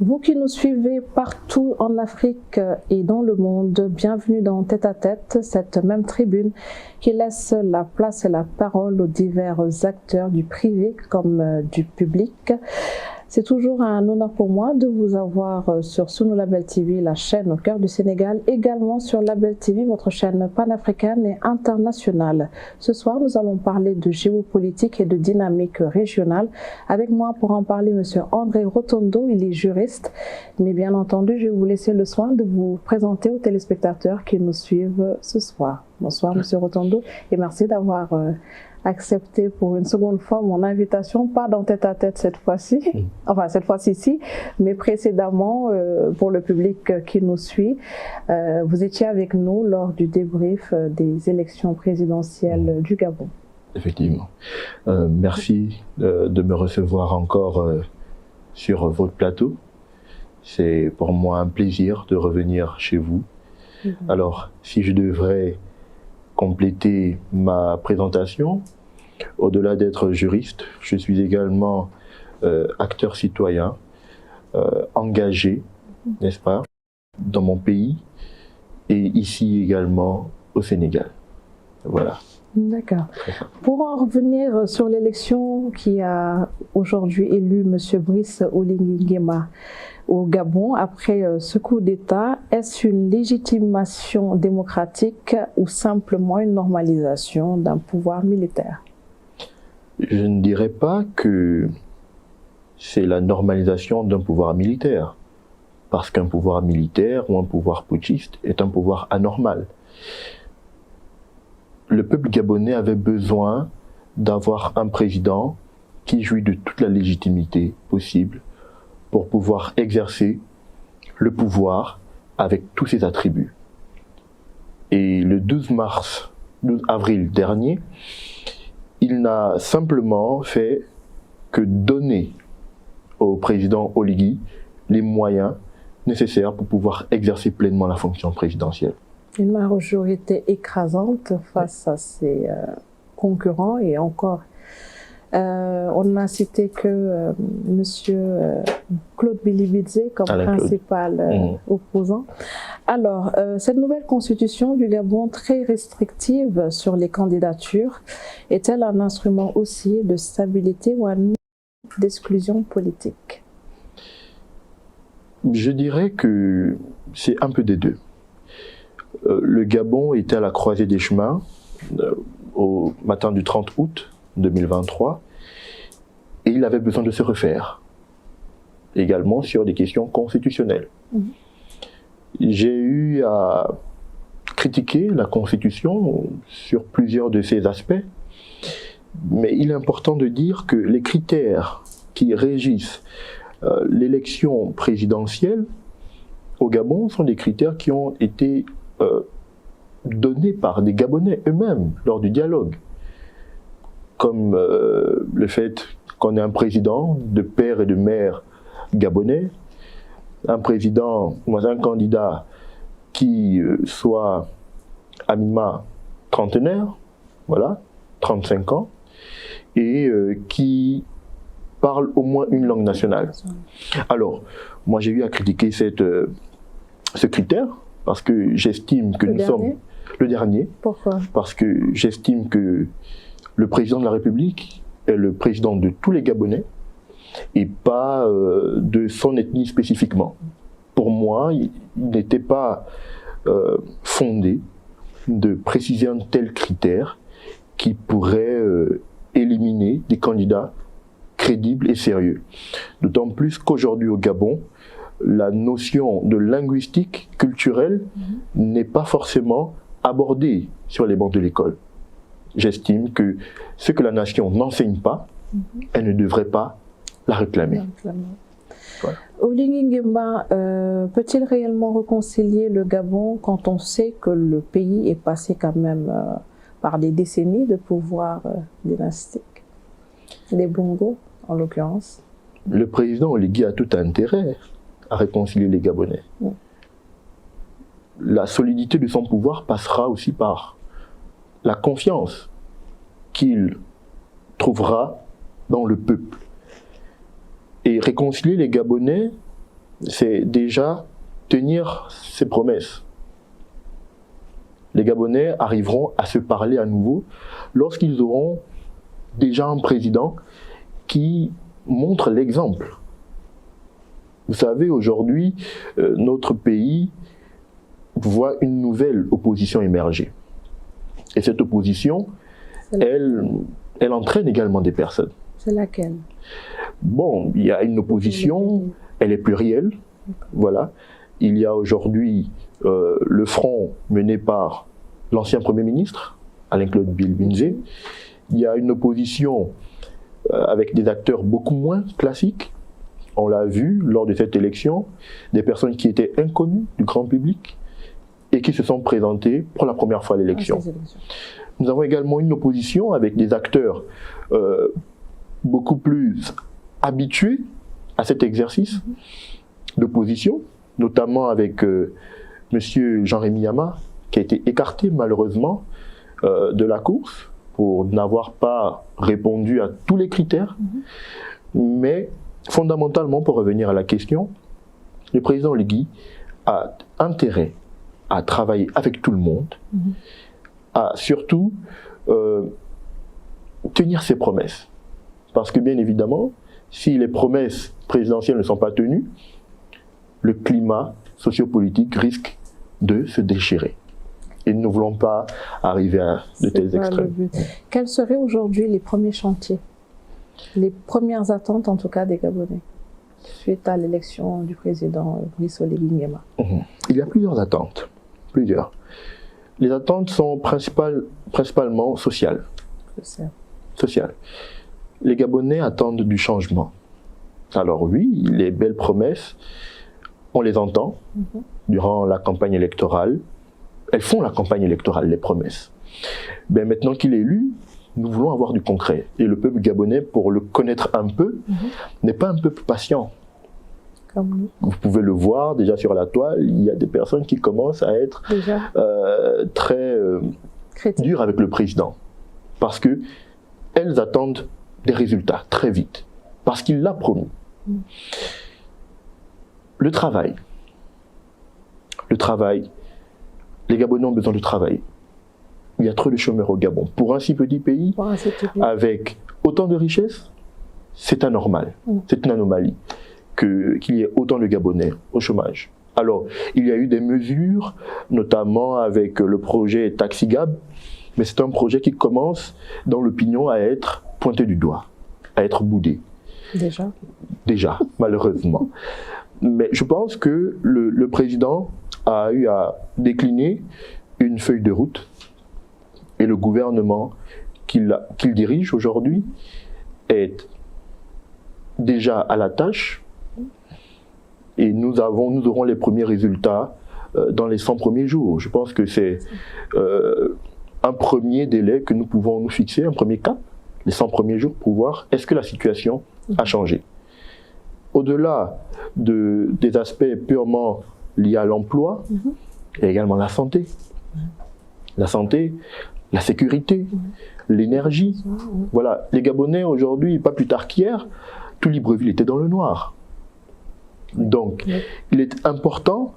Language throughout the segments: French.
Vous qui nous suivez partout en Afrique et dans le monde, bienvenue dans Tête à Tête, cette même tribune qui laisse la place et la parole aux divers acteurs du privé comme du public. C'est toujours un honneur pour moi de vous avoir sur Sunu Label TV, la chaîne au cœur du Sénégal, également sur Label TV, votre chaîne panafricaine et internationale. Ce soir, nous allons parler de géopolitique et de dynamique régionale. Avec moi pour en parler, Monsieur André Rotondo, il est juriste. Mais bien entendu, je vais vous laisser le soin de vous présenter aux téléspectateurs qui nous suivent ce soir. Bonsoir, Monsieur Rotondo, et merci d'avoir accepté pour une seconde fois mon invitation, pas dans Tête à Tête cette fois-ci, enfin cette fois-ci, mais précédemment pour le public qui nous suit. Vous étiez avec nous lors du débrief des élections présidentielles du Gabon. Effectivement. Merci de me recevoir encore sur votre plateau. C'est pour moi un plaisir de revenir chez vous. Alors, si je devrais compléter ma présentation, au-delà d'être juriste, je suis également acteur citoyen, engagé, n'est-ce pas, dans mon pays et ici également au Sénégal. Voilà. D'accord. Pour en revenir sur l'élection qui a aujourd'hui élu M. Brice Oligui Nguema au Gabon, après ce coup d'État, est-ce une légitimation démocratique ou simplement une normalisation d'un pouvoir militaire? Je ne dirais pas que c'est la normalisation d'un pouvoir militaire, parce qu'un pouvoir militaire ou un pouvoir putschiste est un pouvoir anormal. Le peuple gabonais avait besoin d'avoir un président qui jouit de toute la légitimité possible pour pouvoir exercer le pouvoir avec tous ses attributs. Et le 12 avril dernier, il n'a simplement fait que donner au président Oligui les moyens nécessaires pour pouvoir exercer pleinement la fonction présidentielle. Une majorité écrasante face à ses concurrents et encore. On n'a cité que M. Claude Bilibidze comme principal opposant. Alors, cette nouvelle constitution du Gabon, très restrictive sur les candidatures, est-elle un instrument aussi de stabilité ou un d'exclusion politique? Je dirais que c'est un peu des deux. Le Gabon était à la croisée des chemins au matin du 30 août 2023 et il avait besoin de se refaire, également sur des questions constitutionnelles. J'ai eu à critiquer la Constitution sur plusieurs de ses aspects, mais il est important de dire que les critères qui régissent l'élection présidentielle au Gabon sont des critères qui ont été donnés par des Gabonais eux-mêmes lors du dialogue, comme le fait qu'on ait un président de père et de mère gabonais, un président ou un candidat qui soit à minima trentenaire, voilà, 35 ans, et qui parle au moins une langue nationale. Alors, moi j'ai eu à critiquer ce critère, parce que j'estime que nous sommes le dernier. Pourquoi? Parce que j'estime que le président de la République est le président de tous les Gabonais et pas de son ethnie spécifiquement. Pour moi, il n'était pas fondé de préciser un tel critère qui pourrait éliminer des candidats crédibles et sérieux. D'autant plus qu'aujourd'hui au Gabon, la notion de linguistique culturelle n'est pas forcément abordée sur les bancs de l'école. J'estime que ce que la nation n'enseigne pas, elle ne devrait pas la réclamer. Voilà. Oligui Nguema peut-il réellement réconcilier le Gabon quand on sait que le pays est passé quand même par des décennies de pouvoir dynastique, des Bongo en l'occurrence? Le président Oligui a tout intérêt à réconcilier les Gabonais. La solidité de son pouvoir passera aussi par la confiance qu'il trouvera dans le peuple. Et réconcilier les Gabonais, c'est déjà tenir ses promesses. Les Gabonais arriveront à se parler à nouveau lorsqu'ils auront déjà un président qui montre l'exemple. Vous savez, aujourd'hui, notre pays voit une nouvelle opposition émerger. Et cette opposition, elle entraîne également des personnes. C'est laquelle? Bon, il y a une opposition, elle est plurielle. Voilà. Il y a aujourd'hui le front mené par l'ancien Premier ministre, Alain-Claude Bilbinzé. Il y a une opposition avec des acteurs beaucoup moins classiques. On l'a vu lors de cette élection, des personnes qui étaient inconnues du grand public et qui se sont présentées pour la première fois à l'élection. Nous avons également une opposition avec des acteurs beaucoup plus habitués à cet exercice d'opposition, notamment avec M. Jean-Rémy Yama, qui a été écarté malheureusement de la course pour n'avoir pas répondu à tous les critères. Mais fondamentalement, pour revenir à la question, le président Legui a intérêt à travailler avec tout le monde, à surtout tenir ses promesses. Parce que bien évidemment, si les promesses présidentielles ne sont pas tenues, le climat sociopolitique risque de se déchirer. Et nous ne voulons pas arriver à de tels extrêmes. Quels seraient aujourd'hui les premiers chantiers, les premières attentes en tout cas des Gabonais, suite à l'élection du président Brice Oligui Nguema? Il y a plusieurs attentes. Plusieurs. Les attentes sont principalement sociales. Sociales. Les Gabonais attendent du changement. Alors oui, les belles promesses, on les entend durant la campagne électorale. Elles font la campagne électorale, les promesses. Mais maintenant qu'il est élu, nous voulons avoir du concret. Et le peuple gabonais, pour le connaître un peu, n'est pas un peuple patient. Comme vous pouvez le voir déjà sur la toile, il y a des personnes qui commencent à être très dures avec le président. Parce qu'elles attendent des résultats très vite. Parce qu'il l'a promis. Le travail. Le travail. Les Gabonais ont besoin de travail. Il y a trop de chômeurs au Gabon. Pour un si petit pays, avec autant de richesses, c'est anormal. C'est une anomalie qu'il y ait autant de Gabonais au chômage. Alors, il y a eu des mesures, notamment avec le projet Taxigab, mais c'est un projet qui commence dans l'opinion à être pointé du doigt, à être boudé. Déjà, malheureusement. Mais je pense que le président a eu à décliner une feuille de route et le gouvernement qu'il dirige aujourd'hui est déjà à la tâche et nous aurons les premiers résultats dans les 100 premiers jours. Je pense que c'est un premier délai que nous pouvons nous fixer, un premier cap, les 100 premiers jours pour voir est-ce que la situation a changé. Au-delà des aspects purement liés à l'emploi, il y a également la santé. La santé, la sécurité, l'énergie. Voilà, les Gabonais aujourd'hui, pas plus tard qu'hier, tout Libreville était dans le noir. Donc, il est important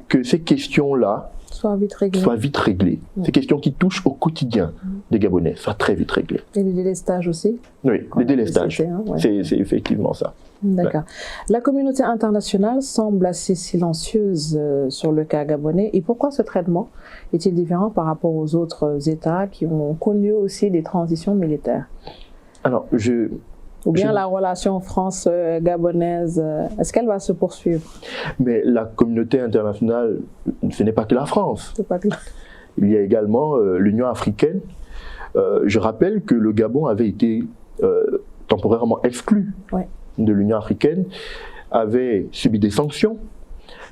que ces questions-là soient vite réglées. Ces questions qui touchent au quotidien des Gabonais soient très vite réglées. Et les délestages aussi? Oui, les délestages, c'est effectivement ça. D'accord. La communauté internationale semble assez silencieuse sur le cas gabonais. Et pourquoi ce traitement est-il différent par rapport aux autres États qui ont connu aussi des transitions militaires? Alors, ou bien la relation France-gabonaise, est-ce qu'elle va se poursuivre? Mais la communauté internationale, ce n'est pas que la France. C'est pas que... Il y a également l'Union africaine. Je rappelle que le Gabon avait été temporairement exclu de l'Union africaine, avait subi des sanctions.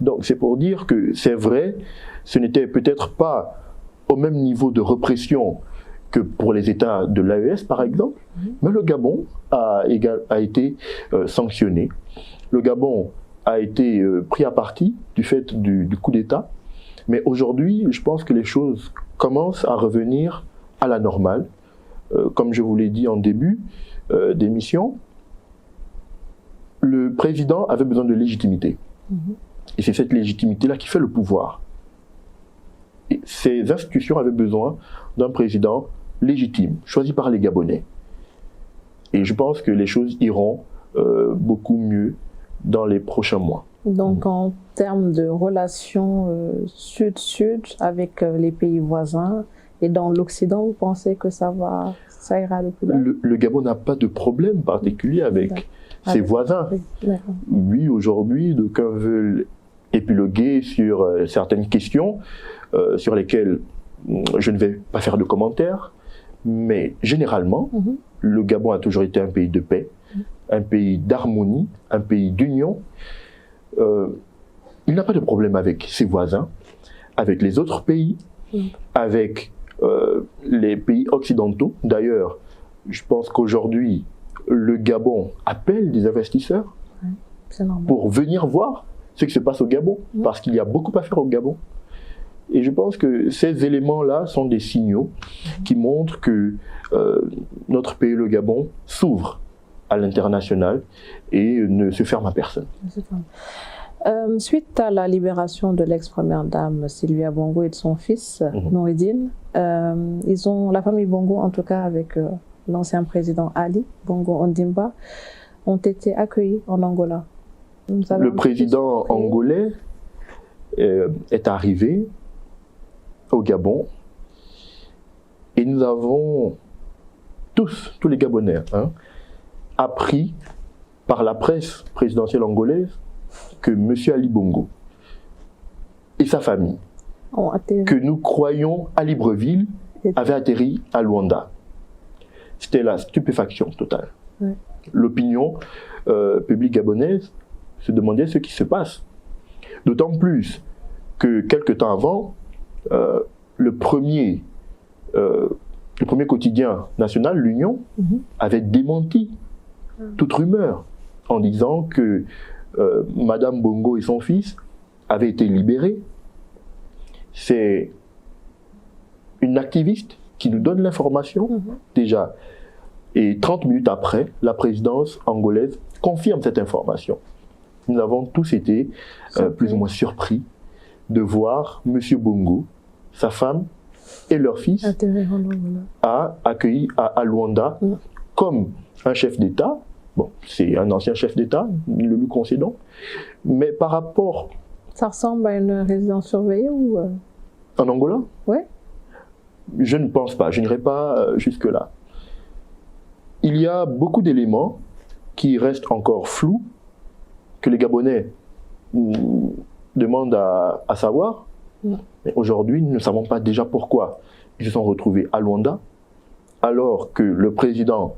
Donc c'est pour dire que c'est vrai, ce n'était peut-être pas au même niveau de répression que pour les États de l'AES par exemple, mais le Gabon a été sanctionné. Le Gabon a été pris à partie du fait du coup d'État, mais aujourd'hui je pense que les choses commencent à revenir à la normale. Comme je vous l'ai dit en début d'émission, le président avait besoin de légitimité. Et c'est cette légitimité-là qui fait le pouvoir. Et ces institutions avaient besoin d'un président légitime, choisi par les Gabonais. Et je pense que les choses iront beaucoup mieux dans les prochains mois. Donc, en termes de relations sud-sud avec les pays voisins et dans l'Occident, vous pensez que ça ira le plus bien? Le Gabon n'a pas de problème particulier avec ses voisins. Oui, aujourd'hui, d'aucuns veulent épiloguer sur certaines questions sur lesquelles je ne vais pas faire de commentaires, mais généralement, le Gabon a toujours été un pays de paix, un pays d'harmonie, un pays d'union. Il n'a pas de problème avec ses voisins, avec les autres pays, avec les pays occidentaux. D'ailleurs, je pense qu'aujourd'hui, le Gabon appelle des investisseurs pour venir voir ce qui se passe au Gabon, parce qu'il y a beaucoup à faire au Gabon. Et je pense que ces éléments-là sont des signaux qui montrent que notre pays, le Gabon, s'ouvre à l'international et ne se ferme à personne. Suite à la libération de l'ex-première dame Sylvia Bongo et de son fils Noureddine, la famille Bongo, en tout cas avec l'ancien président Ali Bongo Ondimba, ont été accueillis en Angola. Le président angolais est arrivé au Gabon et nous avons tous les Gabonais, appris par la presse présidentielle angolaise que M. Ali Bongo et sa famille, que nous croyons à Libreville, avaient atterri à Luanda. C'était la stupéfaction totale. L'opinion publique gabonaise se demandait ce qui se passe. D'autant plus que quelque temps avant, le premier quotidien national, l'Union, avait démenti toute rumeur en disant que Madame Bongo et son fils avaient été libérés. C'est une activiste qui nous donne l'information déjà. Et 30 minutes après, la présidence angolaise confirme cette information. Nous avons tous été plus ou moins surpris de voir M. Bongo, sa femme et leur fils accueillis à Luanda comme un chef d'État. Bon, c'est un ancien chef d'État, nous le lui concédons. Mais par rapport... Ça ressemble à une résidence surveillée ou... En Angola? Oui. Je ne pense pas, je n'irai pas jusque-là. Il y a beaucoup d'éléments qui restent encore flous, que les Gabonais demandent à savoir. Mais aujourd'hui, nous ne savons pas déjà pourquoi ils se sont retrouvés à Luanda, alors que le président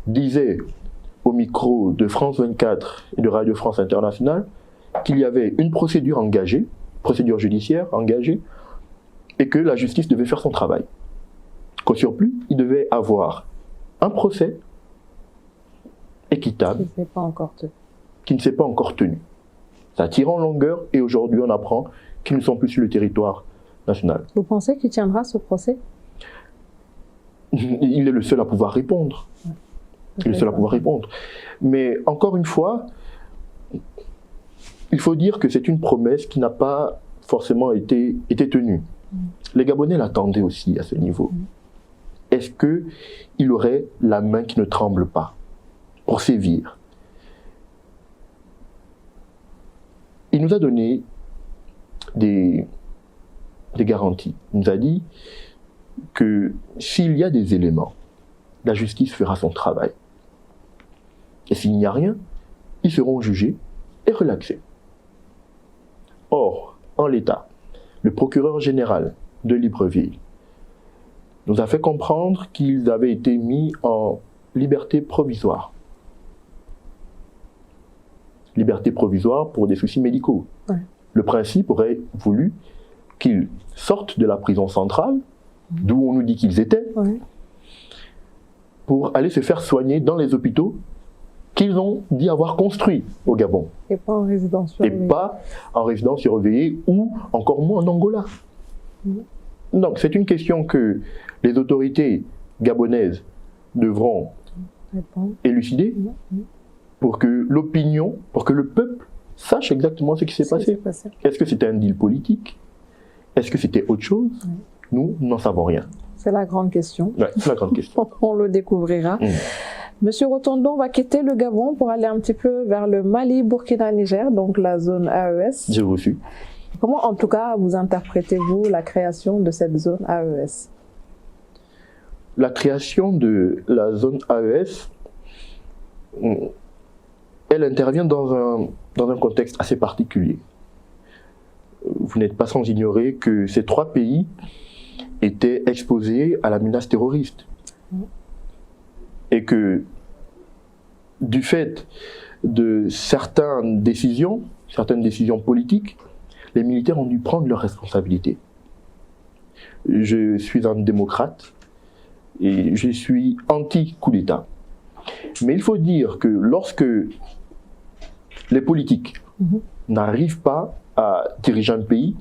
disait au micro de France 24 et de Radio France Internationale qu'il y avait une procédure engagée, procédure judiciaire engagée, et que la justice devait faire son travail. Qu'au surplus, il devait avoir un procès équitable qui ne s'est pas encore tenu. Ça tire en longueur et aujourd'hui on apprend qu'ils ne sont plus sur le territoire national. Vous pensez qu'il tiendra ce procès? Il est le seul à pouvoir répondre. Il est le seul à pouvoir répondre. Mais encore une fois, il faut dire que c'est une promesse qui n'a pas forcément été tenue. Les Gabonais l'attendaient aussi à ce niveau. Est-ce qu'il aurait la main qui ne tremble pas pour sévir? Il nous a donné des garanties. Il nous a dit que s'il y a des éléments, la justice fera son travail. Et s'il n'y a rien, ils seront jugés et relaxés. Or, en l'état, le procureur général de Libreville nous a fait comprendre qu'ils avaient été mis en liberté provisoire. Liberté provisoire pour des soucis médicaux. Le principe aurait voulu qu'ils sortent de la prison centrale, d'où on nous dit qu'ils étaient, pour aller se faire soigner dans les hôpitaux qu'ils ont dit avoir construits au Gabon. Et pas en résidence surveillée. Et pas en résidence surveillée ou encore moins en Angola. Donc c'est une question que les autorités gabonaises devront élucider, pour que l'opinion, pour que le peuple sache exactement ce qui s'est passé. Est-ce que c'était un deal politique? Est-ce que c'était autre chose? Nous n'en savons rien. C'est la grande question. Ouais, c'est la grande question. On le découvrira. Monsieur Rotondo, on va quitter le Gabon pour aller un petit peu vers le Mali, Burkina, Niger, donc la zone AES. J'ai reçu. Comment, en tout cas, vous interprétez-vous la création de cette zone AES? La création de la zone AES, elle intervient dans un contexte assez particulier. Vous n'êtes pas sans ignorer que ces trois pays étaient exposés à la menace terroriste. Et que, du fait de certaines décisions politiques, les militaires ont dû prendre leurs responsabilités. Je suis un démocrate et je suis anti-coup d'État. Mais il faut dire que lorsque les politiques n'arrivent pas à diriger un pays,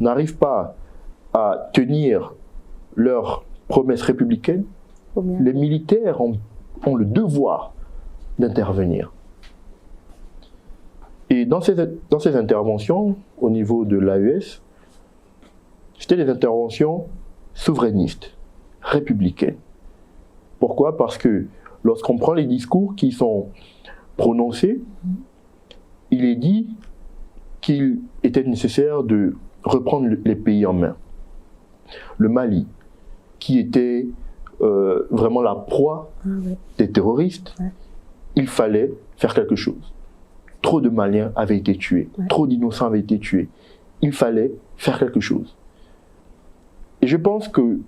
n'arrivent pas à tenir leurs promesses républicaines, les militaires ont le devoir d'intervenir. Et dans ces interventions, au niveau de l'AES, c'était des interventions souverainistes, républicaines. Pourquoi? Parce que lorsqu'on prend les discours qui sont prononcés, il est dit qu'il était nécessaire de reprendre les pays en main. Le Mali, qui était vraiment la proie des terroristes, il fallait faire quelque chose. Trop de Maliens avaient été tués, trop d'innocents avaient été tués. Il fallait faire quelque chose. Et je pense que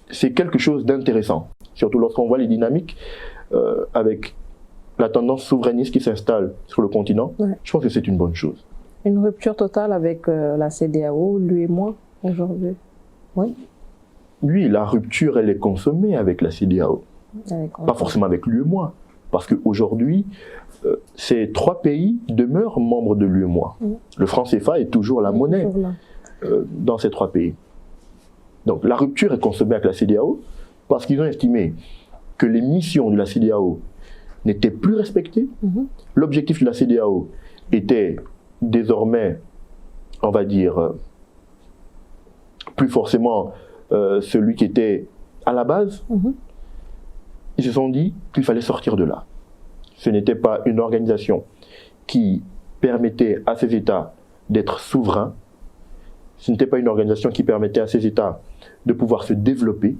c'est quelque chose d'intéressant, surtout lorsqu'on voit les dynamiques avec la tendance souverainiste qui s'installe sur le continent. Je pense que c'est une bonne chose. Une rupture totale avec la CEDEAO, lui et moi, aujourd'hui. Oui. Oui, la rupture, elle est consommée avec la CEDEAO. Pas forcément avec l'UEMOA. Parce qu'aujourd'hui, ces trois pays demeurent membres de l'UEMOA. Le franc CFA est toujours la monnaie dans ces trois pays. Donc la rupture est consommée avec la CEDEAO parce qu'ils ont estimé que les missions de la CEDEAO n'étaient plus respectées. L'objectif de la CEDEAO était désormais, on va dire, plus forcément celui qui était à la base. Ils se sont dit qu'il fallait sortir de là. Ce n'était pas une organisation qui permettait à ces États d'être souverains. Ce n'était pas une organisation qui permettait à ces États de pouvoir se développer,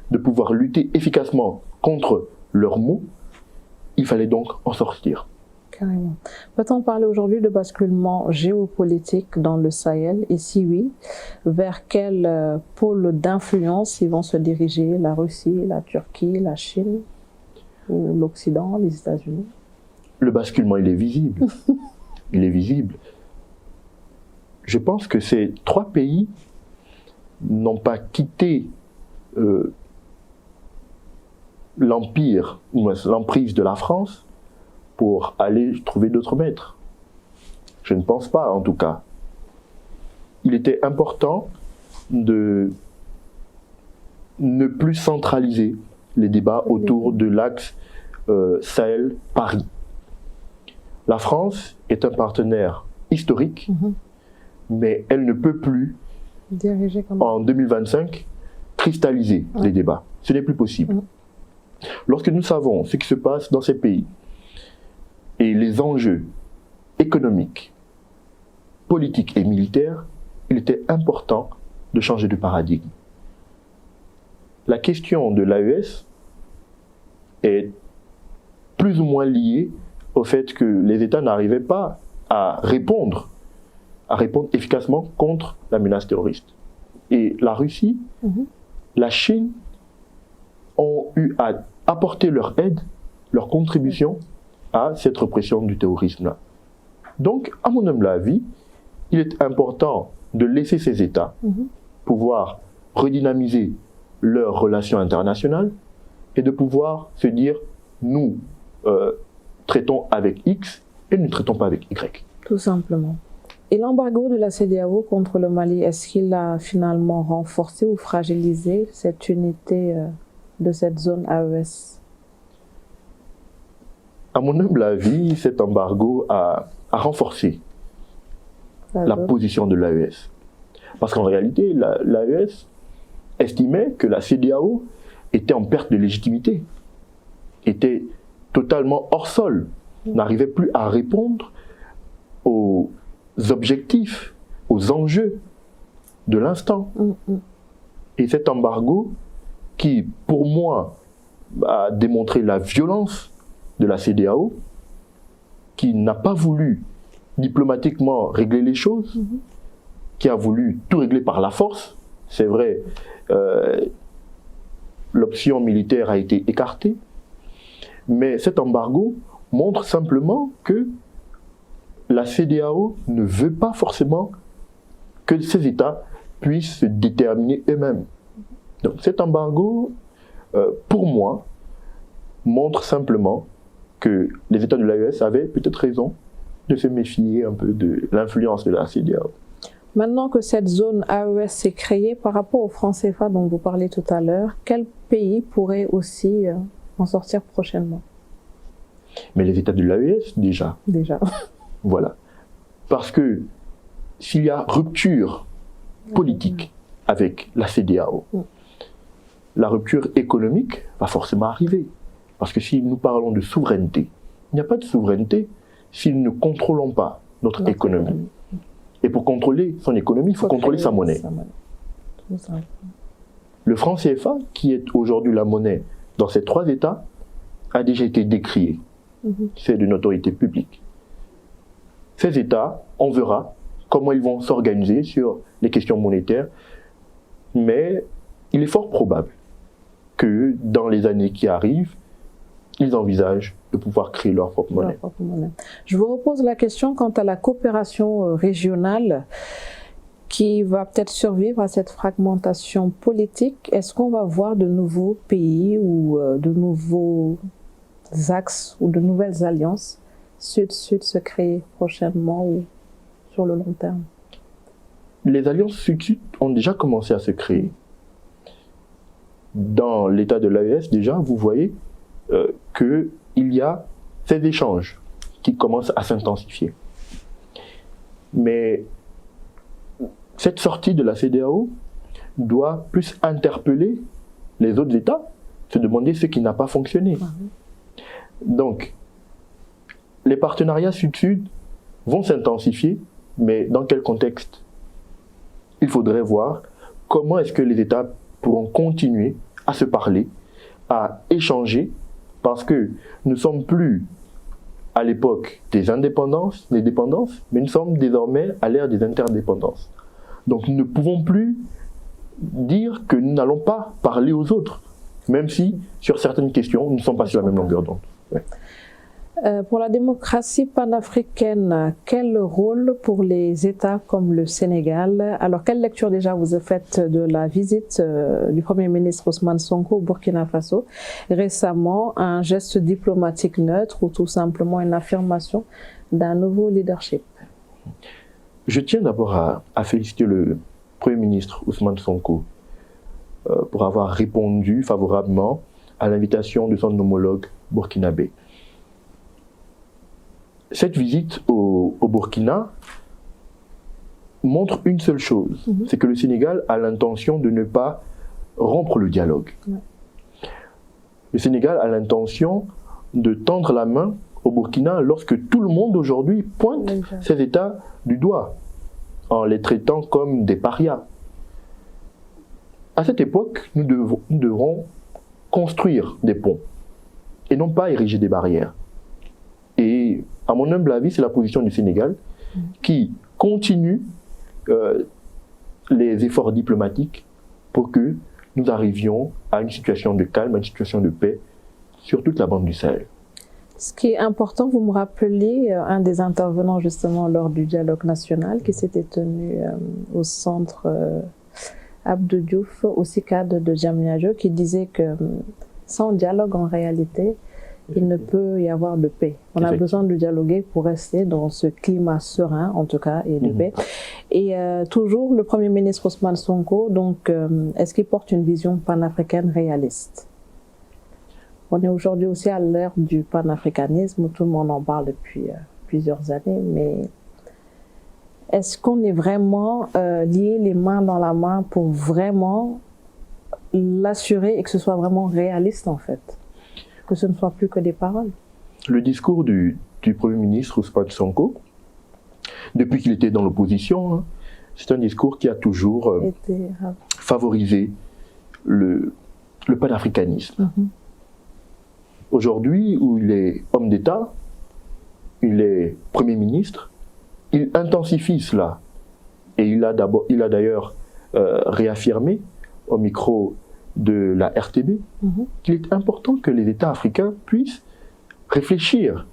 de pouvoir lutter efficacement contre leurs maux. Il fallait donc en sortir. Carrément. Peut-on parler aujourd'hui de basculement géopolitique dans le Sahel? Et si oui, vers quel pôle d'influence ils vont se diriger? La Russie, la Turquie, la Chine ou l'Occident, les États-Unis? Le basculement, il est visible. Il est visible. Je pense que ces trois pays n'ont pas quitté l'empire, l'emprise de la France pour aller trouver d'autres maîtres. Je ne pense pas, en tout cas. Il était important de ne plus centraliser les débats autour de l'axe Sahel-Paris. La France est un partenaire historique, mais elle ne peut plus, en 2025, cristalliser les débats. Ce n'est plus possible. Lorsque nous savons ce qui se passe dans ces pays, et les enjeux économiques, politiques et militaires, il était important de changer de paradigme. La question de l'AES est plus ou moins liée au fait que les États n'arrivaient pas à répondre efficacement contre la menace terroriste. Et la Russie, la Chine ont eu à apporter leur aide, leur contribution à cette répression du terrorisme-là. Donc, à mon humble avis, il est important de laisser ces États pouvoir redynamiser leurs relations internationales et de pouvoir se dire, nous traitons avec X et nous ne traitons pas avec Y. Tout simplement. Et l'embargo de la CEDEAO contre le Mali, est-ce qu'il a finalement renforcé ou fragilisé cette unité de cette zone AES? À mon humble avis, cet embargo a renforcé la position de l'AES. Parce qu'en réalité, l'AES estimait que la CEDEAO était en perte de légitimité, était totalement hors sol, n'arrivait plus à répondre aux objectifs, aux enjeux de l'instant. Et cet embargo, qui pour moi a démontré la violence de la CEDEAO, qui n'a pas voulu diplomatiquement régler les choses, qui a voulu tout régler par la force. C'est vrai, l'option militaire a été écartée, mais cet embargo montre simplement que la CEDEAO ne veut pas forcément que ces États puissent se déterminer eux-mêmes. Donc cet embargo, pour moi, montre simplement que les États de l'AES avaient peut-être raison de se méfier un peu de l'influence de la CEDEAO. Maintenant que cette zone AES s'est créée par rapport au franc CFA dont vous parlez tout à l'heure, quel pays pourrait aussi en sortir prochainement? Mais les États de l'AES, déjà. Déjà. Voilà. Parce que s'il y a rupture politique avec la CEDEAO, la rupture économique va forcément arriver. Parce que si nous parlons de souveraineté, il n'y a pas de souveraineté si nous ne contrôlons pas notre économie. Et pour contrôler son économie, il faut contrôler sa monnaie. Le franc CFA, qui est aujourd'hui la monnaie dans ces trois États, a déjà été décrié. C'est d'une autorité publique. Ces États, on verra comment ils vont s'organiser sur les questions monétaires, mais il est fort probable que dans les années qui arrivent, ils envisagent de pouvoir créer leur propre monnaie. Je vous repose la question quant à la coopération régionale qui va peut-être survivre à cette fragmentation politique. Est-ce qu'on va voir de nouveaux pays ou de nouveaux axes ou de nouvelles alliances Sud-Sud se créer prochainement ou sur le long terme? Les alliances Sud-Sud ont déjà commencé à se créer. Dans l'état de l'AES, déjà, vous voyez qu'il y a ces échanges qui commencent à s'intensifier. Mais cette sortie de la CEDEAO doit plus interpeller les autres États, se demander ce qui n'a pas fonctionné. Donc, les partenariats Sud-Sud vont s'intensifier, mais dans quel contexte? Il faudrait voir comment est-ce que les États pourront continuer à se parler, à échanger, parce que nous ne sommes plus à l'époque des indépendances, des dépendances, mais nous sommes désormais à l'ère des interdépendances. Donc nous ne pouvons plus dire que nous n'allons pas parler aux autres, même si sur certaines questions, nous ne sommes pas sur la même longueur d'onde. Ouais. Pour la démocratie panafricaine, quel rôle pour les États comme le Sénégal? Alors, quelle lecture déjà vous avez faite de la visite du Premier ministre Ousmane Sonko au Burkina Faso récemment, un geste diplomatique neutre ou tout simplement une affirmation d'un nouveau leadership? Je tiens d'abord à féliciter le Premier ministre Ousmane Sonko pour avoir répondu favorablement à l'invitation de son homologue burkinabé. Cette visite au Burkina montre une seule chose, c'est que le Sénégal a l'intention de ne pas rompre le dialogue. Le Sénégal a l'intention de tendre la main au Burkina lorsque tout le monde aujourd'hui pointe ces États du doigt, en les traitant comme des parias. À cette époque, nous devrons construire des ponts et non pas ériger des barrières. Et à mon humble avis, c'est la position du Sénégal qui continue les efforts diplomatiques pour que nous arrivions à une situation de calme, à une situation de paix sur toute la bande du Sahel. Ce qui est important, vous me rappelez un des intervenants justement lors du dialogue national qui s'était tenu au centre Abdou Diouf, au CICAD de Diamniadio, qui disait que sans dialogue en réalité, il ne peut y avoir de paix. On a besoin de dialoguer pour rester dans ce climat serein, en tout cas, et de paix. Et toujours, le Premier ministre Ousmane Sonko, donc, est-ce qu'il porte une vision panafricaine réaliste? On est aujourd'hui aussi à l'ère du panafricanisme, tout le monde en parle depuis plusieurs années, mais est-ce qu'on est vraiment lié les mains dans la main pour vraiment l'assurer et que ce soit vraiment réaliste en fait, que ce ne soit plus que des paroles? Le discours du Premier ministre Ousmane Sonko, depuis qu'il était dans l'opposition, hein, c'est un discours qui a toujours favorisé le panafricanisme. Aujourd'hui, où il est homme d'État, il est Premier ministre, il intensifie cela. Et il a d'ailleurs réaffirmé au micro de la RTB qu'il est important que les États africains puissent réfléchir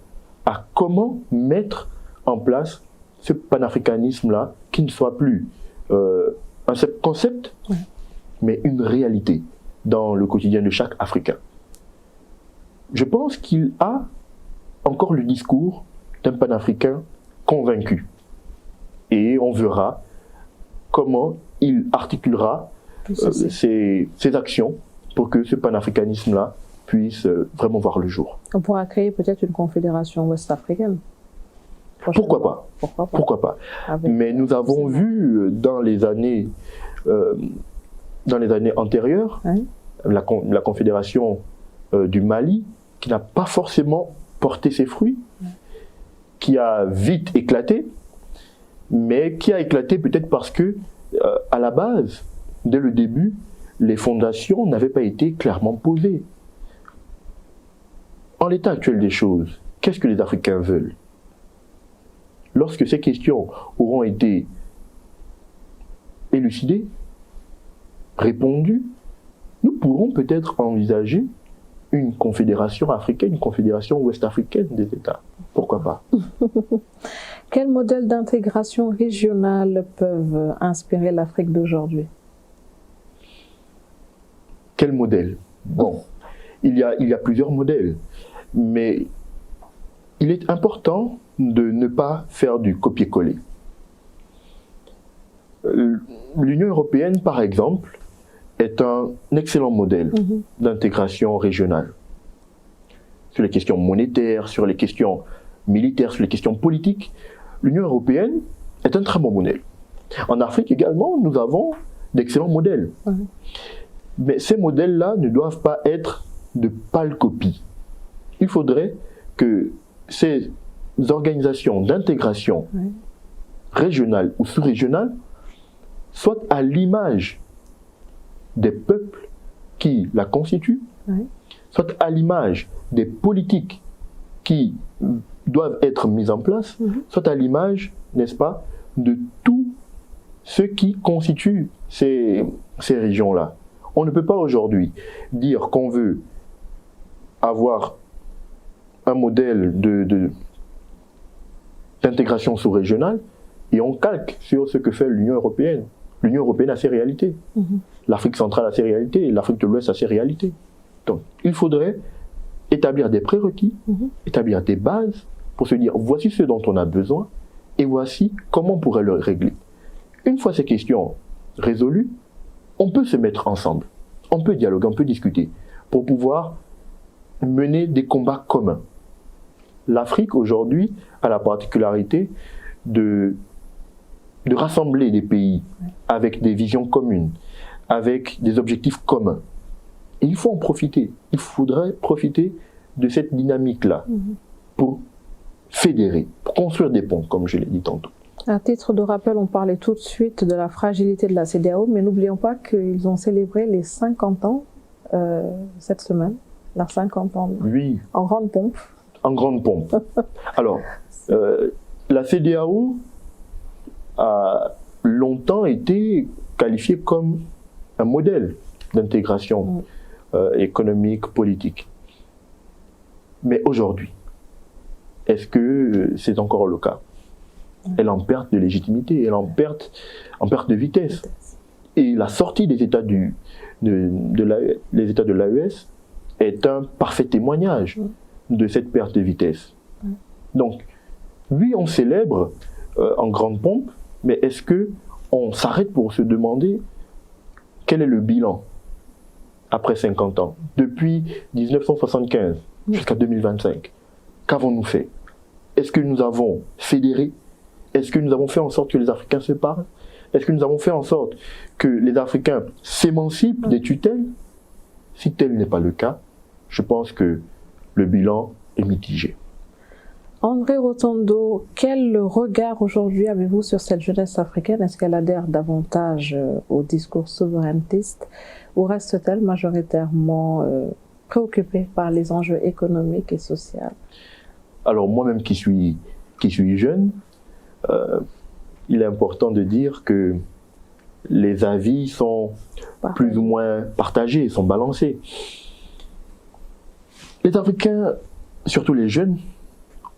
à comment mettre en place ce panafricanisme-là, qui ne soit plus un concept, mais une réalité dans le quotidien de chaque Africain. Je pense qu'il a encore le discours d'un panafricain convaincu. Et on verra comment il articulera ses actions pour que ce panafricanisme-là puisse vraiment voir le jour. On pourra créer peut-être une confédération ouest-africaine. Pourquoi pas? Pourquoi pas? Mais nous avons vu dans les années antérieures, la confédération du Mali, qui n'a pas forcément porté ses fruits, qui a vite éclaté, mais qui a éclaté peut-être parce que, à la base, dès le début, les fondations n'avaient pas été clairement posées. En l'état actuel des choses, qu'est-ce que les Africains veulent? Lorsque ces questions auront été élucidées, répondues, nous pourrons peut-être envisager une confédération africaine, une confédération ouest-africaine des États. Pourquoi pas? Quels modèles d'intégration régionale peuvent inspirer l'Afrique d'aujourd'hui? Quel modèle? Bon, il y a plusieurs modèles, mais il est important de ne pas faire du copier-coller. L'Union européenne, par exemple, est un excellent modèle d'intégration régionale. Sur les questions monétaires, sur les questions militaires, sur les questions politiques, l'Union européenne est un très bon modèle. En Afrique également, nous avons d'excellents modèles. Mais ces modèles-là ne doivent pas être de pâles copies. Il faudrait que ces organisations d'intégration régionale ou sous-régionale soient à l'image des peuples qui la constituent, soit à l'image des politiques qui doivent être mises en place, soit à l'image, n'est-ce pas, de tout ce qui constitue ces régions-là. On ne peut pas aujourd'hui dire qu'on veut avoir un modèle d'intégration sous-régionale et on calque sur ce que fait l'Union européenne. L'Union européenne a ses réalités. L'Afrique centrale a ses réalités et l'Afrique de l'Ouest a ses réalités. Donc, il faudrait établir des prérequis, établir des bases pour se dire voici ce dont on a besoin et voici comment on pourrait le régler. Une fois ces questions résolues, on peut se mettre ensemble, on peut dialoguer, on peut discuter pour pouvoir mener des combats communs. L'Afrique aujourd'hui a la particularité de rassembler des pays avec des visions communes, avec des objectifs communs. Et il faut en profiter. Il faudrait profiter de cette dynamique-là pour fédérer, pour construire des ponts, comme je l'ai dit tantôt. À titre de rappel, on parlait tout de suite de la fragilité de la CEDEAO, mais n'oublions pas qu'ils ont célébré les 50 ans cette semaine, leurs 50 ans, en grande pompe. En grande pompe. Alors, la CEDEAO a longtemps été qualifiée comme un modèle d'intégration économique, politique. Mais aujourd'hui, est-ce que c'est encore le cas? Elle est en perte de légitimité, elle est en perte de vitesse. Et la sortie des États de l'AES est un parfait témoignage de cette perte de vitesse. Donc, oui, on célèbre en grande pompe, mais est-ce qu'on s'arrête pour se demander quel est le bilan? après 50 ans, depuis 1975 jusqu'à 2025, qu'avons-nous fait? Est-ce que nous avons fédéré? Est-ce que nous avons fait en sorte que les Africains se parlent? Est-ce que nous avons fait en sorte que les Africains s'émancipent des tutelles? Si tel n'est pas le cas, je pense que le bilan est mitigé. André Rotondo, quel regard aujourd'hui avez-vous sur cette jeunesse africaine? Est-ce qu'elle adhère davantage au discours souverainiste ou reste-t-elle majoritairement préoccupée par les enjeux économiques et sociaux? Alors moi-même qui suis jeune, il est important de dire que les avis sont plus ou moins partagés, sont balancés. Les Africains, surtout les jeunes,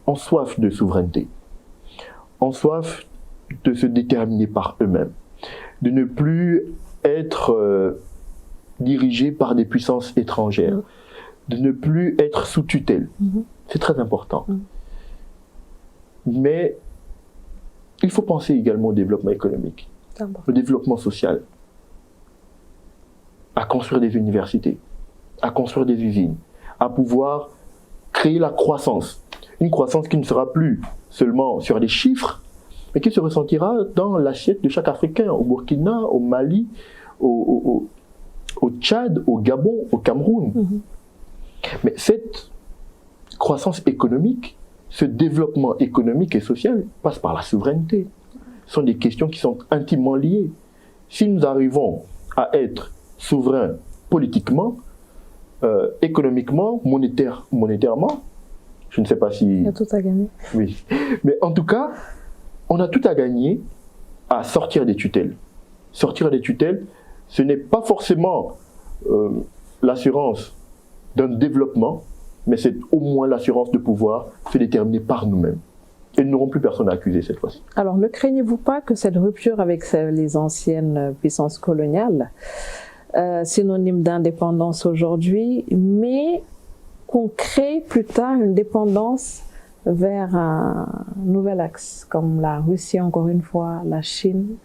ont soif de souveraineté, ont soif de se déterminer par eux-mêmes, de ne plus être dirigés par des puissances étrangères, de ne plus être sous tutelle. C'est très important. Mais il faut penser également au développement économique, au développement social, à construire des universités, à construire des usines, à pouvoir créer la croissance. Une croissance qui ne sera plus seulement sur des chiffres, mais qui se ressentira dans l'assiette de chaque Africain, au Burkina, au Mali, au Tchad, au Gabon, au Cameroun. Mais cette croissance économique, ce développement économique et social passe par la souveraineté. Ce sont des questions qui sont intimement liées. Si nous arrivons à être souverains politiquement, économiquement, monétairement, je ne sais pas si... Il y a tout à gagner. Oui. Mais en tout cas, on a tout à gagner à sortir des tutelles. Sortir des tutelles, ce n'est pas forcément l'assurance d'un développement, mais c'est au moins l'assurance de pouvoir se déterminer par nous-mêmes. Et nous n'aurons plus personne à accuser cette fois-ci. Alors, ne craignez-vous pas que cette rupture avec les anciennes puissances coloniales, synonyme d'indépendance aujourd'hui, mais qu'on crée plus tard une dépendance vers un nouvel axe, comme la Russie encore une fois, la Chine?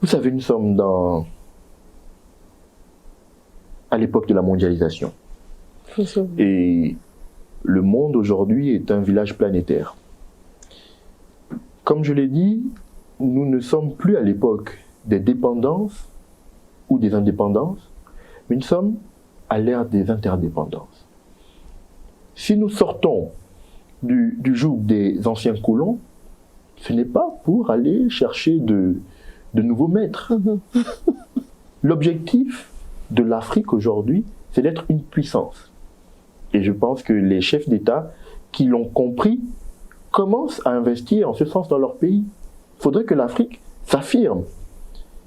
Vous savez, nous sommes à l'époque de la mondialisation. Et le monde aujourd'hui est un village planétaire. Comme je l'ai dit, nous ne sommes plus à l'époque des dépendances ou des indépendances, mais nous sommes à l'ère des interdépendances. Si nous sortons du joug des anciens colons, ce n'est pas pour aller chercher de nouveaux maîtres. L'objectif de l'Afrique aujourd'hui, c'est d'être une puissance. Et je pense que les chefs d'État qui l'ont compris commencent à investir en ce sens dans leur pays. Il faudrait que l'Afrique s'affirme.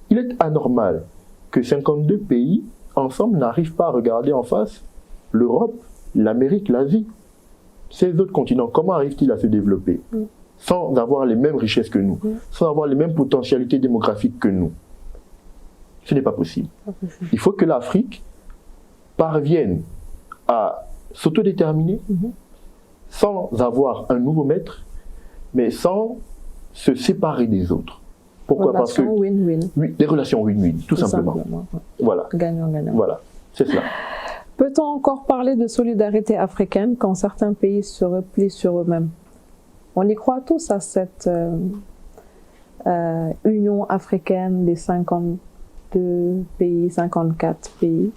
Il est anormal que 52 pays ensemble n'arrivent pas à regarder en face l'Europe, l'Amérique, l'Asie. Ces autres continents, comment arrivent-ils à se développer sans avoir les mêmes richesses que nous, sans avoir les mêmes potentialités démographiques que nous? Ce n'est pas possible. Il faut que l'Afrique parvienne à s'autodéterminer sans avoir un nouveau maître, mais sans se séparer des autres. Pourquoi? Parce que win-win. Oui, des relations win-win, tout simplement. Voilà. Gagnant-gagnant. Voilà, c'est cela. Peut-on encore parler de solidarité africaine quand certains pays se replient sur eux-mêmes? On y croit tous à cette Union africaine des 52 pays, 54 pays.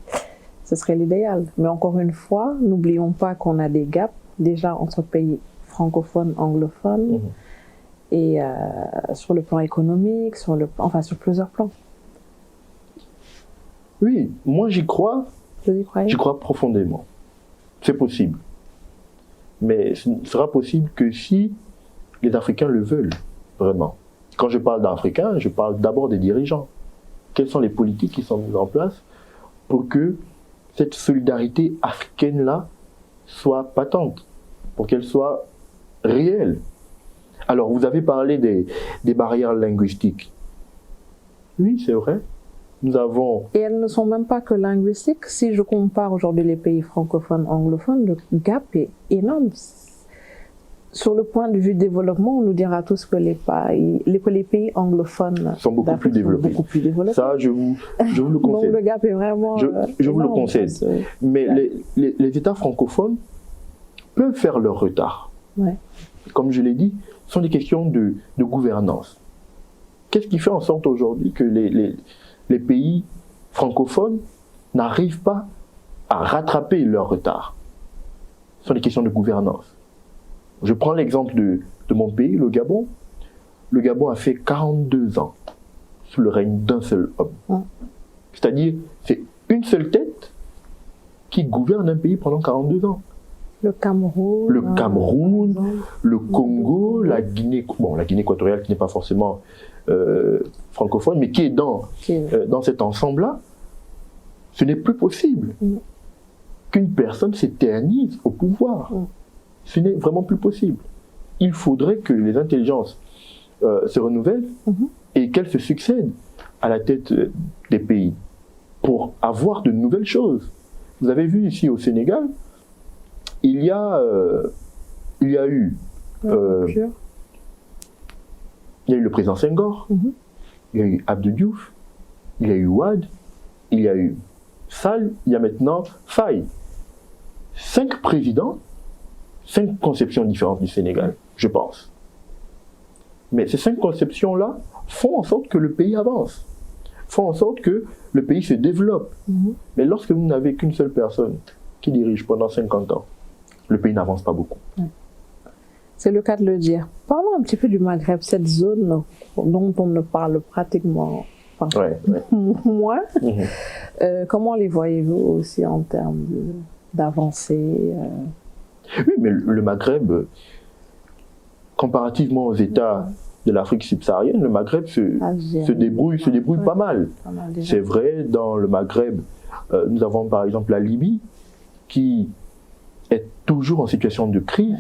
Ce serait l'idéal. Mais encore une fois, n'oublions pas qu'on a des gaps déjà entre pays francophones, anglophones, et sur le plan économique, sur plusieurs plans. Oui, moi j'y crois. Vous y croyez? J'y crois profondément. C'est possible. Mais ce ne sera possible que si les Africains le veulent, vraiment. Quand je parle d'Africains, je parle d'abord des dirigeants. Quelles sont les politiques qui sont mises en place pour que cette solidarité africaine-là soit patente, pour qu'elle soit réelle? Alors, vous avez parlé des barrières linguistiques. Oui, c'est vrai. Nous avons... Et elles ne sont même pas que linguistiques. Si je compare aujourd'hui les pays francophones, anglophones, le gap est énorme. sur le point de vue développement, on nous dira tous que les pays anglophones sont beaucoup plus développés. Ça, je vous le concède. Donc le gap est vraiment... Je vous le concède. Mais les États francophones peuvent faire leur retard. Ouais. Comme je l'ai dit, ce sont des questions de gouvernance. Qu'est-ce qui fait en sorte aujourd'hui que les pays francophones n'arrivent pas à rattraper leur retard? Ce sont des questions de gouvernance. Je prends l'exemple de mon pays, le Gabon. Le Gabon a fait 42 ans sous le règne d'un seul homme. C'est-à-dire, c'est une seule tête qui gouverne un pays pendant 42 ans. Le Cameroun, le Congo, la Guinée, la Guinée équatoriale qui n'est pas forcément francophone, mais qui est dans cet ensemble-là. Ce n'est plus possible qu'une personne s'éternise au pouvoir. Ce n'est vraiment plus possible. Il faudrait que les intelligences se renouvellent et qu'elles se succèdent à la tête des pays pour avoir de nouvelles choses. Vous avez vu ici au Sénégal, il y a eu le président Senghor, il y a eu Abdou Diouf, il y a eu Wade, il y a eu Sall, il y a maintenant Faye. 5 présidents, 5 conceptions différentes du Sénégal, je pense. Mais ces 5 conceptions-là font en sorte que le pays avance, font en sorte que le pays se développe. Mais lorsque vous n'avez qu'une seule personne qui dirige pendant 50 ans, le pays n'avance pas beaucoup. C'est le cas de le dire. Parlons un petit peu du Maghreb, cette zone dont on ne parle pratiquement pas moins. Comment les voyez-vous aussi en termes d'avancée Oui, mais le Maghreb, comparativement aux États de l'Afrique subsaharienne, le Maghreb se débrouille pas mal. C'est vrai, dans le Maghreb, nous avons par exemple la Libye, qui est toujours en situation de crise,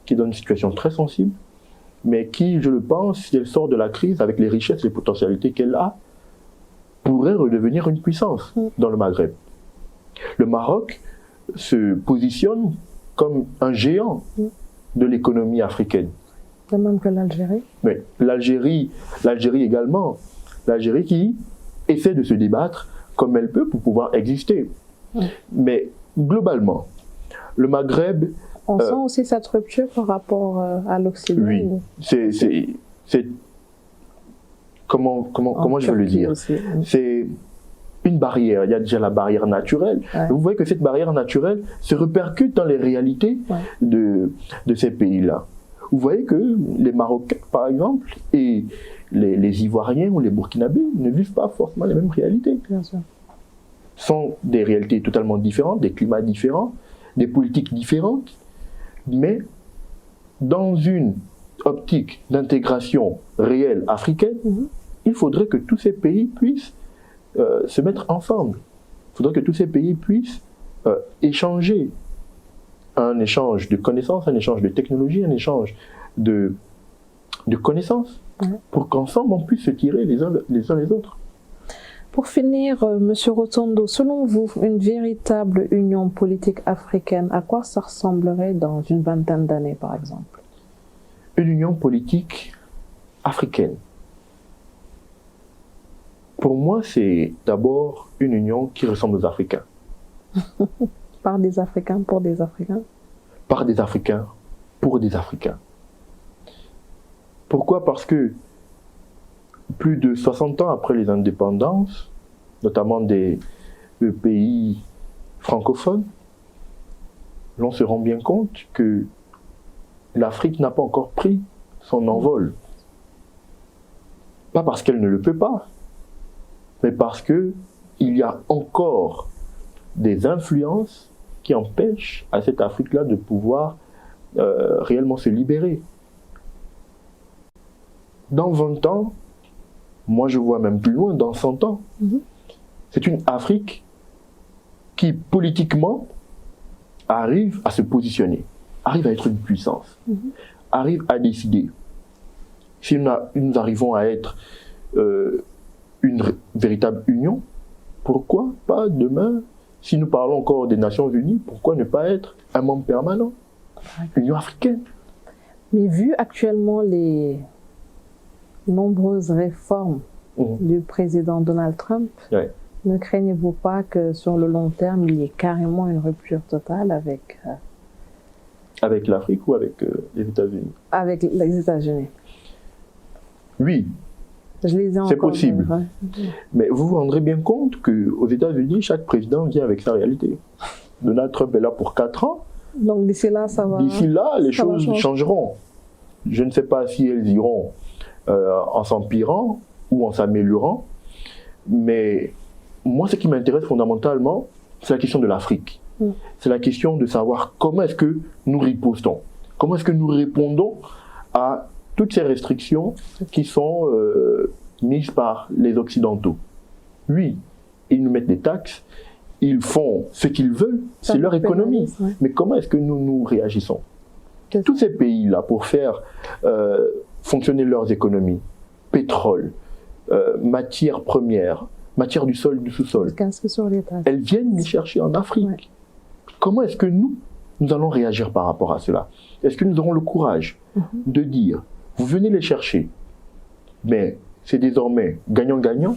qui est dans une situation très sensible, mais qui, je le pense, si elle sort de la crise avec les richesses et les potentialités qu'elle a, pourrait redevenir une puissance dans le Maghreb. Le Maroc se positionne comme un géant de l'économie africaine. De même que l'Algérie. Oui, l'Algérie également. L'Algérie qui essaie de se débattre comme elle peut pour pouvoir exister. Mais globalement, le Maghreb... On sent aussi cette rupture par rapport à l'Occident. Oui, c'est comment je veux le dire, c'est une barrière. Il y a déjà la barrière naturelle. Vous voyez que cette barrière naturelle se répercute dans les réalités de ces pays-là. Vous voyez que les Marocains, par exemple, et les Ivoiriens ou les Burkinabés ne vivent pas forcément les mêmes réalités. Bien sûr. Ce sont des réalités totalement différentes, des climats différents, des politiques différentes, mais dans une optique d'intégration réelle africaine, il faudrait que tous ces pays puissent se mettre ensemble. Il faudrait que tous ces pays puissent échanger. Un échange de connaissances, un échange de technologies, un échange de connaissances, pour qu'ensemble on puisse se tirer les uns les autres. Pour finir, Monsieur Rotondo, selon vous, une véritable union politique africaine, à quoi ça ressemblerait dans une vingtaine d'années, par exemple? Une union politique africaine. Pour moi, c'est d'abord une union qui ressemble aux Africains. Par des Africains, pour des Africains? Par des Africains, pour des Africains. Pourquoi? Parce que plus de 60 ans après les indépendances, notamment des pays francophones, l'on se rend bien compte que l'Afrique n'a pas encore pris son envol. Pas parce qu'elle ne le peut pas, mais parce qu'il y a encore des influences qui empêchent à cette Afrique-là de pouvoir réellement se libérer. Dans 20 ans, moi je vois même plus loin, dans 100 ans, c'est une Afrique qui politiquement arrive à se positionner, arrive à être une puissance, arrive à décider. Si nous arrivons à être une véritable union, pourquoi pas demain, si nous parlons encore des Nations Unies, pourquoi ne pas être un membre permanent? Union africaine. Mais vu actuellement les nombreuses réformes du président Donald Trump, Ouais. ne craignez-vous pas que sur le long terme, il y ait carrément une rupture totale avec L'Afrique ou avec les États-Unis? avec les États-Unis? Oui, Je les ai c'est encore, possible. ouais. Mais vous vous rendrez bien compte qu'aux États-Unis, chaque président vient avec sa réalité. Donald Trump est là pour 4 ans. Donc d'ici là, ça va. D'ici là, les ça va choses changer. changeront. Je ne sais pas si elles iront en s'empirant ou en s'améliorant, mais moi, ce qui m'intéresse fondamentalement, c'est la question de l'Afrique. C'est la question de savoir comment est-ce que nous ripostons, comment est-ce que nous répondons à toutes ces restrictions qui sont mises par les Occidentaux. Oui, ils nous mettent des taxes, ils font ce qu'ils veulent, c'est leur économie. Ouais. Mais comment est-ce que nous réagissons? Tous ces pays-là, pour faire fonctionner leurs économies, pétrole, matières premières, matière du sol, du sous-sol, Sur l'État. elles viennent les chercher en Afrique. Ouais. Comment est-ce que nous allons réagir par rapport à cela? Est-ce que nous aurons le courage de dire, vous venez les chercher, mais c'est désormais gagnant-gagnant,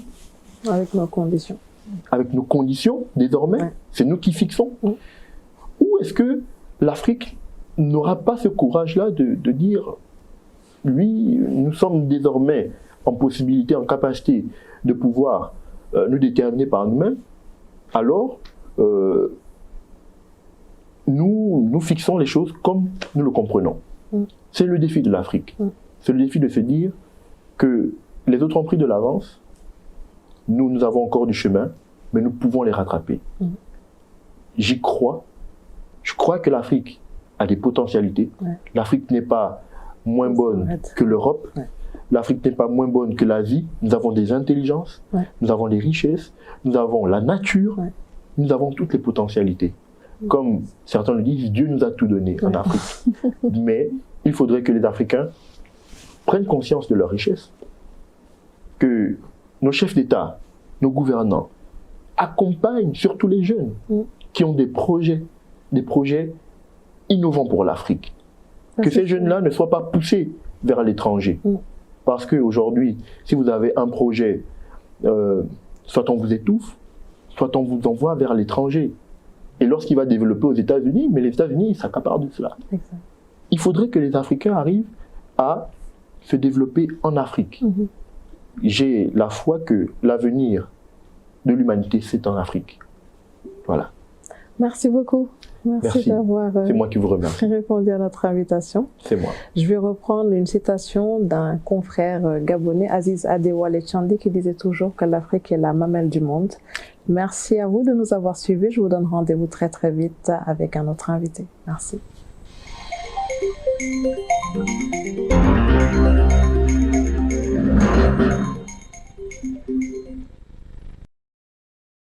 Avec nos conditions. avec nos conditions, désormais, Ouais. c'est nous qui fixons. Ou est-ce que l'Afrique n'aura pas ce courage-là de dire, oui, nous sommes désormais en possibilité, en capacité de pouvoir nous déterminer par nous-mêmes, alors nous fixons les choses comme nous le comprenons. C'est le défi de l'Afrique. C'est le défi de se dire que les autres ont pris de l'avance, nous avons encore du chemin, mais nous pouvons les rattraper. J'y crois. Je crois que l'Afrique a des potentialités. L'Afrique n'est pas moins bonne que l'Europe. L'Afrique n'est pas moins bonne que l'Asie. Nous avons des intelligences, nous avons des richesses, nous avons la nature, nous avons toutes les potentialités. Comme certains le disent, Dieu nous a tout donné en Afrique. Mais il faudrait que les Africains prennent conscience de leur richesse, que nos chefs d'État, nos gouvernants, accompagnent surtout les jeunes qui ont des projets innovants pour l'Afrique. Que ces jeunes-là ne soient pas poussés vers l'étranger. Parce qu'aujourd'hui, si vous avez un projet, soit on vous étouffe, soit on vous envoie vers l'étranger. Et lorsqu'il va développer aux États-Unis, mais les États-Unis s'accaparent de cela. Exact. Il faudrait que les Africains arrivent à se développer en Afrique. J'ai la foi que l'avenir de l'humanité, c'est en Afrique. Voilà. Merci beaucoup. Merci d'avoir c'est moi qui vous remercie. répondu à notre invitation. C'est moi. Je vais reprendre une citation d'un confrère gabonais, Aziz Adewale Tchandi, qui disait toujours que l'Afrique est la mamelle du monde. Merci à vous de nous avoir suivis. Je vous donne rendez-vous très très vite avec un autre invité. Merci.